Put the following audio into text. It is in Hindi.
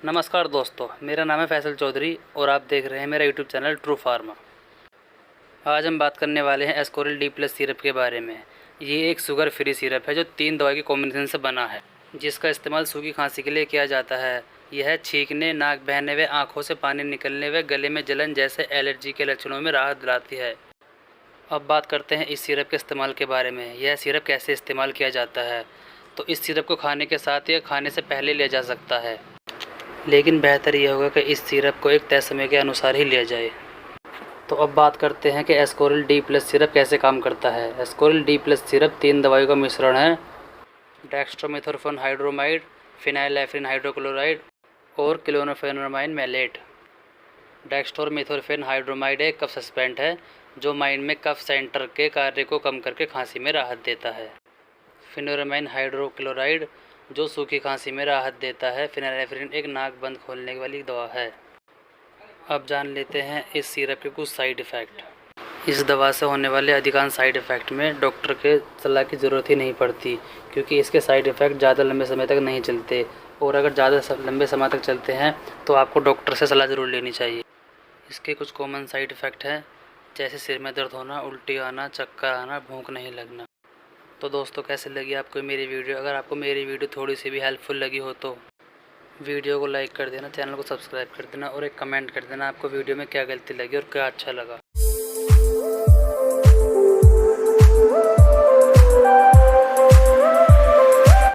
नमस्कार दोस्तों, मेरा नाम है फैसल चौधरी और आप देख रहे हैं मेरा यूट्यूब चैनल ट्रू फार्मा। आज हम बात करने वाले हैं एस्कोरिल डी प्लस सिरप के बारे में। ये एक शुगर फ्री सिरप है जो 3 दवाई के कॉम्बिनेशन से बना है, जिसका इस्तेमाल सूखी खांसी के लिए किया जाता है। यह छींकने, नाक बहने व आँखों से पानी निकलने व गले में जलन जैसे एलर्जी के लक्षणों में राहत दिलाती है। अब बात करते हैं इस सिरप के इस्तेमाल के बारे में। यह सिरप कैसे इस्तेमाल किया जाता है। तो इस सिरप को खाने के साथ या खाने से पहले लिया जा सकता है, लेकिन बेहतर यह होगा कि इस सिरप को एक तय समय के अनुसार ही लिया जाए। तो अब बात करते हैं कि एस्कोरिल डी प्लस सिरप कैसे काम करता है। एस्कोरिल डी प्लस सिरप 3 दवाइयों का मिश्रण है, डेक्स्ट्रोमेथोर्फन हाइड्रोमाइड, फिनाइलएफ्रिन हाइड्रोक्लोराइड और क्लोनोफेनोमाइन मैलेट। डेक्स्ट्रोमेथोर्फन हाइड्रोमाइड एक कफ सस्पेंट है जो माइंड में कफ सेंटर के कार्य को कम करके खांसी में राहत देता है। फिनोरामाइन हाइड्रोक्लोराइड जो सूखी खांसी में राहत देता है। फिनाइलएफ्रिन एक नाक बंद खोलने वाली दवा है। अब जान लेते हैं इस सिरप के कुछ साइड इफ़ेक्ट। इस दवा से होने वाले अधिकांश साइड इफ़ेक्ट में डॉक्टर के सलाह की ज़रूरत ही नहीं पड़ती, क्योंकि इसके साइड इफ़ेक्ट ज़्यादा लंबे समय तक नहीं चलते, और अगर ज़्यादा लंबे समय तक चलते हैं तो आपको डॉक्टर से सलाह ज़रूर लेनी चाहिए। इसके कुछ कॉमन साइड इफ़ेक्ट हैं, जैसे सिर में दर्द होना, उल्टी आना, चक्कर आना, भूख नहीं लगना। तो दोस्तों, कैसे लगी आपको मेरी वीडियो? अगर आपको मेरी वीडियो थोड़ी सी भी हेल्पफुल लगी हो तो वीडियो को लाइक कर देना, चैनल को सब्सक्राइब कर देना और एक कमेंट कर देना आपको वीडियो में क्या गलती लगी और क्या अच्छा लगा।